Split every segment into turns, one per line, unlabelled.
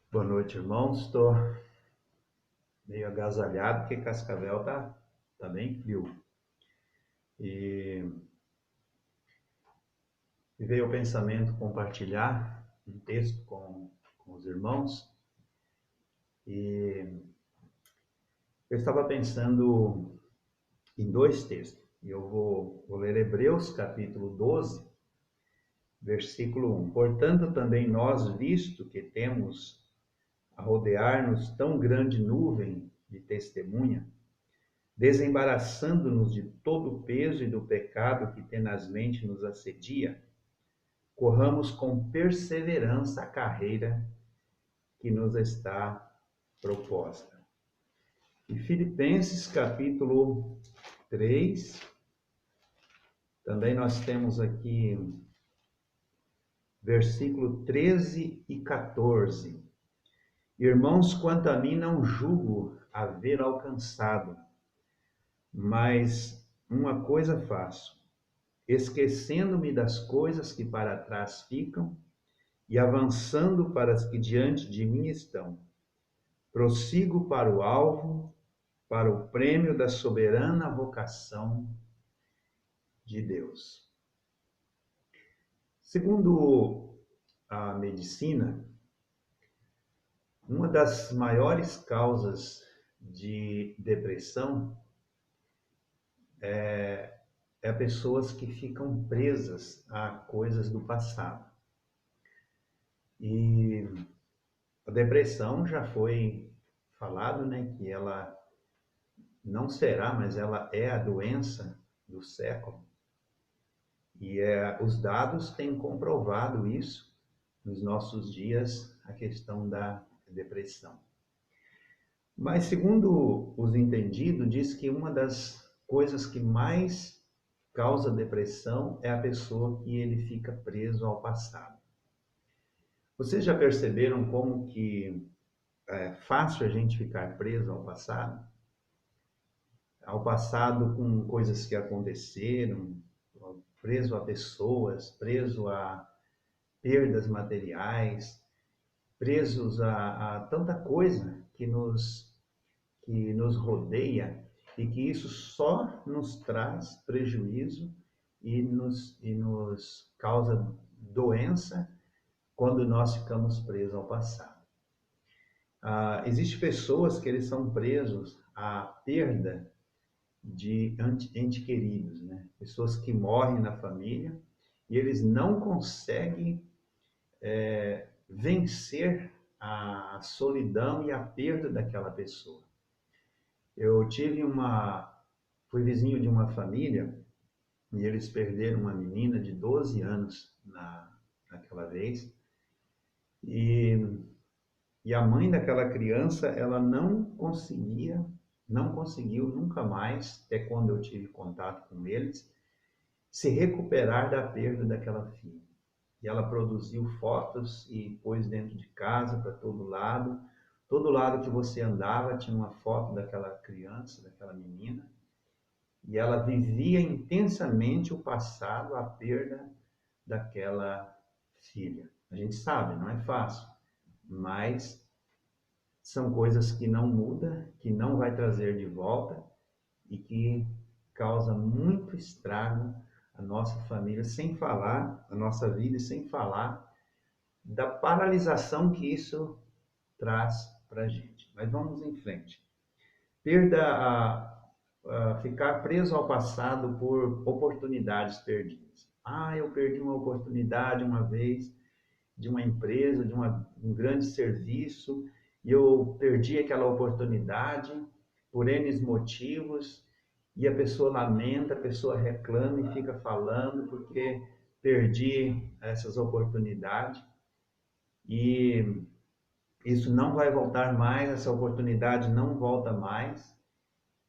Boa noite, irmãos. Estou meio agasalhado porque Cascavel tá bem frio. E me veio o pensamento compartilhar um texto com os irmãos. E eu estava pensando em dois textos. E eu vou ler Hebreus capítulo 12, versículo 1. Portanto, também nós, visto que temos a rodear-nos tão grande nuvem de testemunha, desembaraçando-nos de todo o peso e do pecado que tenazmente nos assedia, corramos com perseverança a carreira que nos está proposta. E Filipenses capítulo 3, também nós temos aqui versículo 13 e 14. Irmãos, quanto a mim não julgo haver alcançado, mas uma coisa faço, esquecendo-me das coisas que para trás ficam e avançando para as que diante de mim estão. Prossigo para o alvo, para o prêmio da soberana vocação de Deus. Segundo a medicina, uma das maiores causas de depressão é pessoas que ficam presas a coisas do passado. E a depressão já foi falado, né, que ela não será, mas ela é a doença do século. E os dados têm comprovado isso nos nossos dias, a questão da depressão. Mas, segundo os entendidos, diz que uma das coisas que mais causa depressão é a pessoa que ele fica preso ao passado. Vocês já perceberam como que é fácil a gente ficar preso ao passado? Ao passado com coisas que aconteceram, preso a pessoas, preso a perdas materiais, presos a tanta coisa que nos rodeia e que isso só nos traz prejuízo e nos causa doença quando nós ficamos presos ao passado. Existem pessoas que eles são presos à perda de entes queridos, né? Pessoas que morrem na família e eles não conseguem vencer a solidão e a perda daquela pessoa. Eu fui vizinho de uma família e eles perderam uma menina de 12 anos naquela vez e, e a mãe daquela criança, ela não conseguiu nunca mais, até quando eu tive contato com eles, se recuperar da perda daquela filha. E ela produziu fotos e pôs dentro de casa para todo lado. Todo lado que você andava tinha uma foto daquela criança, daquela menina. E ela vivia intensamente o passado, a perda daquela filha. A gente sabe, não é fácil, mas são coisas que não muda, que não vai trazer de volta e que causa muito estrago à nossa família, sem falar, a nossa vida, e sem falar da paralisação que isso traz para a gente. Mas vamos em frente. Perda a ficar preso ao passado por oportunidades perdidas. Eu perdi uma oportunidade uma vez de uma empresa, um grande serviço, e eu perdi aquela oportunidade por N motivos, e a pessoa lamenta, a pessoa reclama e fica falando porque perdi essas oportunidades. E isso não vai voltar mais, essa oportunidade não volta mais,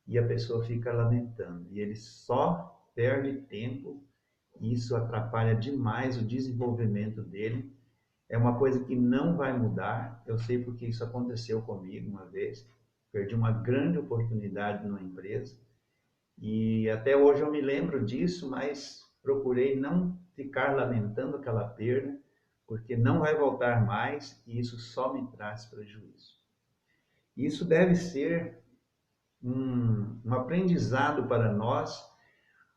e a pessoa fica lamentando. E ele só perde tempo, e isso atrapalha demais o desenvolvimento dele. É uma coisa que não vai mudar. Eu sei porque isso aconteceu comigo uma vez. Perdi uma grande oportunidade numa empresa, e até hoje eu me lembro disso, mas procurei não ficar lamentando aquela perda, porque não vai voltar mais e isso só me traz prejuízo. Isso deve ser um aprendizado para nós,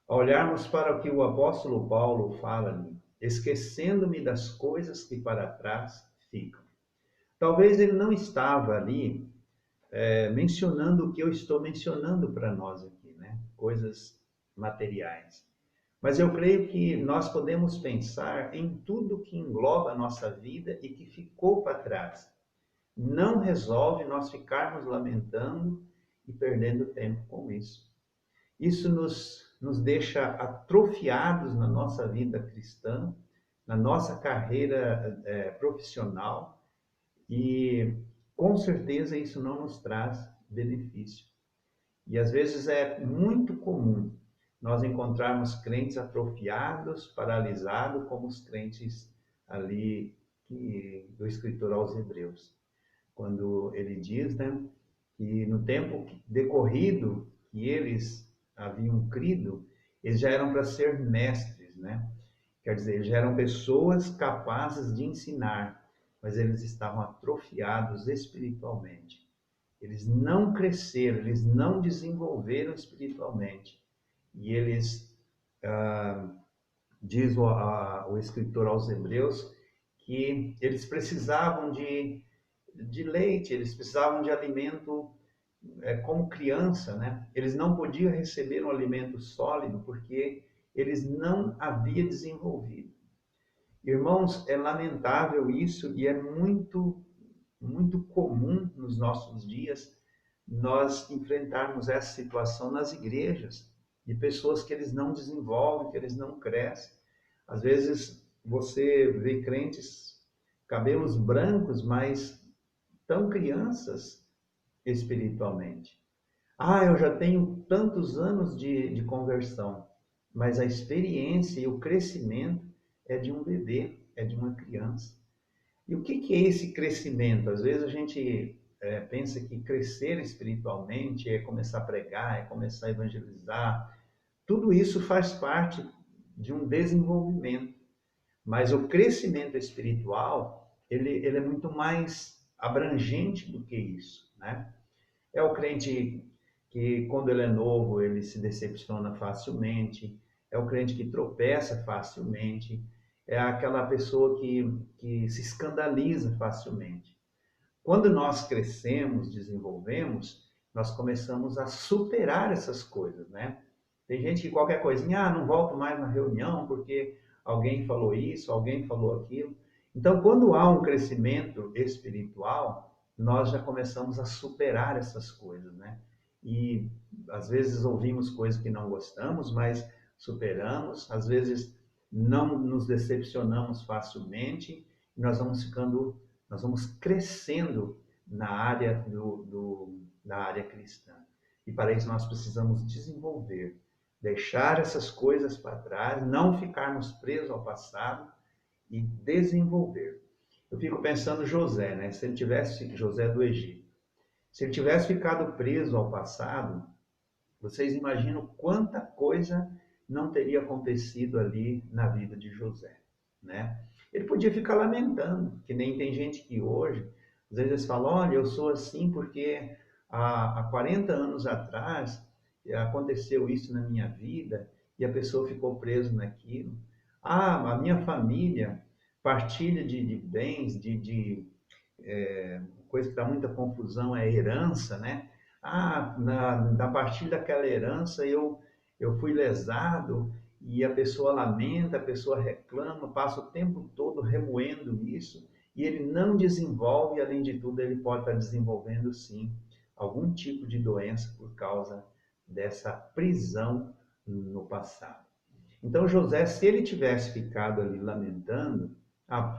olharmos para o que o apóstolo Paulo fala ali, esquecendo-me das coisas que para trás ficam. Talvez ele não estava ali mencionando o que eu estou mencionando para nós aqui, né? Coisas materiais. Mas eu creio que nós podemos pensar em tudo que engloba a nossa vida e que ficou para trás. Não resolve nós ficarmos lamentando e perdendo tempo com isso. Isso nos deixa atrofiados na nossa vida cristã, na nossa carreira profissional, e com certeza isso não nos traz benefício. E às vezes é muito comum nós encontrarmos crentes atrofiados, paralisados, como os crentes ali do escritor aos Hebreus, quando ele diz, né, que no tempo decorrido que eles haviam crido, eles já eram para ser mestres, né? Quer dizer, eles já eram pessoas capazes de ensinar, mas eles estavam atrofiados espiritualmente. Eles não cresceram, eles não desenvolveram espiritualmente. E eles, diz o escritor aos Hebreus, que eles precisavam de leite, eles precisavam de alimento como criança, né? Eles não podiam receber um alimento sólido porque eles não haviam desenvolvido. Irmãos, é lamentável isso e é muito comum nos nossos dias nós enfrentarmos essa situação nas igrejas, de pessoas que eles não desenvolvem, que eles não crescem. Às vezes você vê crentes, cabelos brancos, mas tão crianças espiritualmente. Ah, eu já tenho tantos anos de conversão, mas a experiência e o crescimento é de um bebê, é de uma criança. E o que é esse crescimento? Às vezes a gente pensa que crescer espiritualmente é começar a pregar, é começar a evangelizar. Tudo isso faz parte de um desenvolvimento. Mas o crescimento espiritual, ele é muito mais abrangente do que isso, né? É o crente que, quando ele é novo, ele se decepciona facilmente. É o crente que tropeça facilmente. É aquela pessoa que se escandaliza facilmente. Quando nós crescemos, desenvolvemos, nós começamos a superar essas coisas, né? Tem gente que qualquer coisinha, não volto mais na reunião porque alguém falou isso, alguém falou aquilo. Então, quando há um crescimento espiritual, nós já começamos a superar essas coisas, né? E às vezes ouvimos coisas que não gostamos, mas superamos. Às vezes não nos decepcionamos facilmente. E nós vamos crescendo na área da área cristã. E para isso nós precisamos desenvolver, deixar essas coisas para trás, não ficarmos presos ao passado e desenvolver. Eu fico pensando José, né? Se ele tivesse, José do Egito, se ele tivesse ficado preso ao passado, vocês imaginam quanta coisa não teria acontecido ali na vida de José, né? Ele podia ficar lamentando, que nem tem gente que hoje, às vezes fala, olha, eu sou assim porque há 40 anos atrás aconteceu isso na minha vida e a pessoa ficou presa naquilo. Ah, a minha família partilha de bens, coisa que dá muita confusão é herança, né? Ah, na partir daquela herança eu fui lesado e a pessoa lamenta, a pessoa reclama, passa o tempo todo remoendo isso e ele não desenvolve, além de tudo, ele pode estar desenvolvendo sim algum tipo de doença por causa dessa prisão no passado. Então José, se ele tivesse ficado ali lamentando,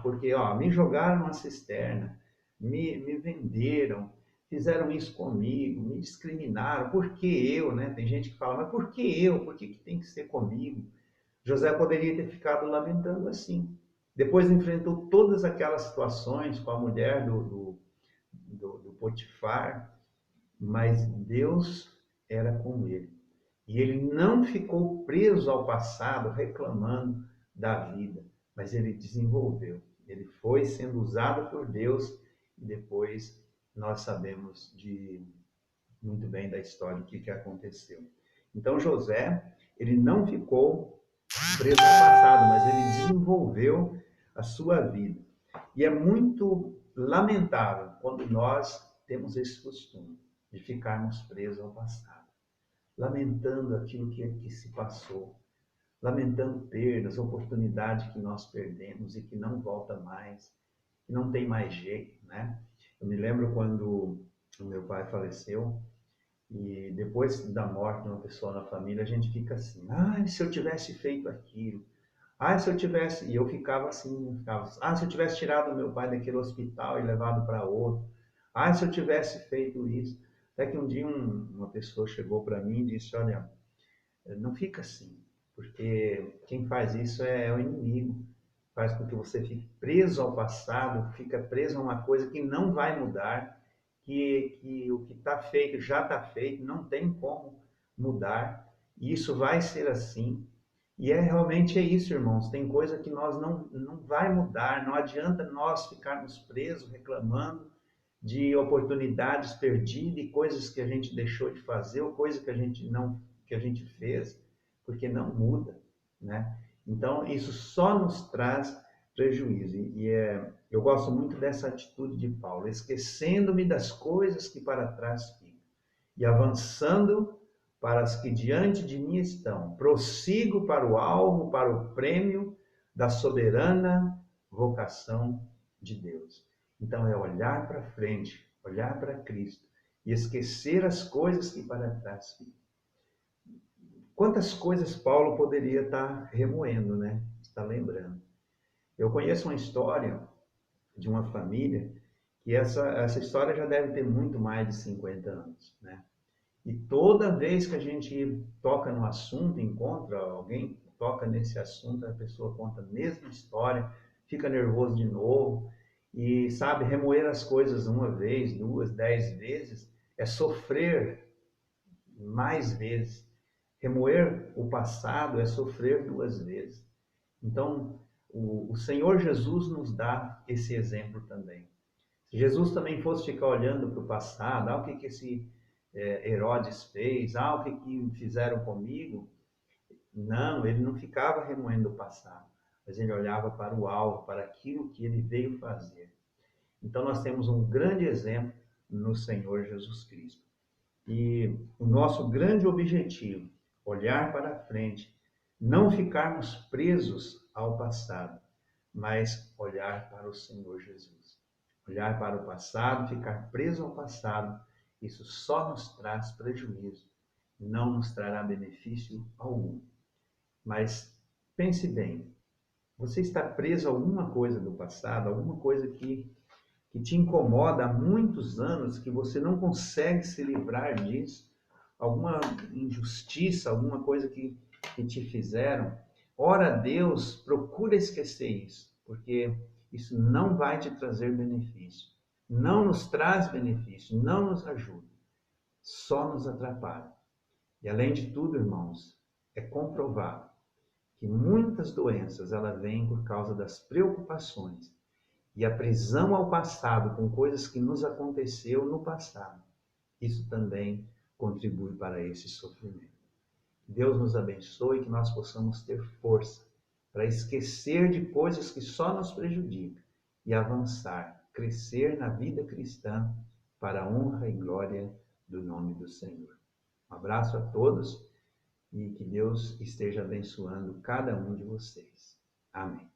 porque me jogaram numa cisterna, me venderam, fizeram isso comigo, me discriminaram, por que eu, né? Tem gente que fala, mas por que eu? Por que tem que ser comigo? José poderia ter ficado lamentando assim. Depois enfrentou todas aquelas situações com a mulher do Potifar, mas Deus era com ele. E ele não ficou preso ao passado reclamando da vida, mas ele desenvolveu. Ele foi sendo usado por Deus e depois nós sabemos muito bem da história, o que aconteceu. Então José, ele não ficou preso ao passado, mas ele desenvolveu a sua vida. E é muito lamentável quando nós temos esse costume de ficarmos presos ao passado, lamentando aquilo que se passou, lamentando perdas, oportunidades que nós perdemos e que não volta mais, que não tem mais jeito, né? Eu me lembro quando o meu pai faleceu e depois da morte de uma pessoa na família, a gente fica assim, se eu tivesse feito aquilo, se eu tivesse, e eu ficava assim, se eu tivesse tirado o meu pai daquele hospital e levado para outro, se eu tivesse feito isso. Até que um dia uma pessoa chegou para mim e disse, olha, não fica assim, porque quem faz isso é o inimigo, faz com que você fique preso ao passado, fica preso a uma coisa que não vai mudar, que o que está feito já está feito, não tem como mudar, e isso vai ser assim. E realmente é isso, irmãos, tem coisa que nós não vai mudar, não adianta nós ficarmos presos, reclamando de oportunidades perdidas e coisas que a gente deixou de fazer, ou coisas que a gente fez, porque não muda, né? Então, isso só nos traz prejuízo. Eu gosto muito dessa atitude de Paulo, esquecendo-me das coisas que para trás ficam e avançando para as que diante de mim estão. Prossigo para o alvo, para o prêmio da soberana vocação de Deus. Então, é olhar para frente, olhar para Cristo e esquecer as coisas que para trás ficam. Quantas coisas Paulo poderia estar remoendo, né? Está lembrando. Eu conheço uma história de uma família que essa história já deve ter muito mais de 50 anos, né? E toda vez que a gente toca no assunto, encontra alguém, toca nesse assunto, a pessoa conta a mesma história, fica nervoso de novo, e sabe, remoer as coisas uma vez, duas, 10 vezes, é sofrer mais vezes. Remoer o passado é sofrer 2 vezes. Então, o Senhor Jesus nos dá esse exemplo também. Se Jesus também fosse ficar olhando para o passado, o que esse Herodes fez, o que fizeram comigo, não, ele não ficava remoendo o passado, mas ele olhava para o alvo, para aquilo que ele veio fazer. Então nós temos um grande exemplo no Senhor Jesus Cristo. E o nosso grande objetivo, olhar para frente, não ficarmos presos ao passado, mas olhar para o Senhor Jesus. Olhar para o passado, ficar preso ao passado, isso só nos traz prejuízo, não nos trará benefício algum. Mas pense bem, você está preso a alguma coisa do passado, alguma coisa que te incomoda há muitos anos, que você não consegue se livrar disso, alguma injustiça, alguma coisa que te fizeram, ora a Deus, procura esquecer isso, porque isso não vai te trazer benefício, não nos traz benefício, não nos ajuda, só nos atrapalha. E além de tudo, irmãos, é comprovado que muitas doenças elas vêm por causa das preocupações e a prisão ao passado com coisas que nos aconteceu no passado. Isso também contribui para esse sofrimento. Deus nos abençoe e que nós possamos ter força para esquecer de coisas que só nos prejudicam e avançar, crescer na vida cristã para a honra e glória do nome do Senhor. Um abraço a todos e que Deus esteja abençoando cada um de vocês. Amém.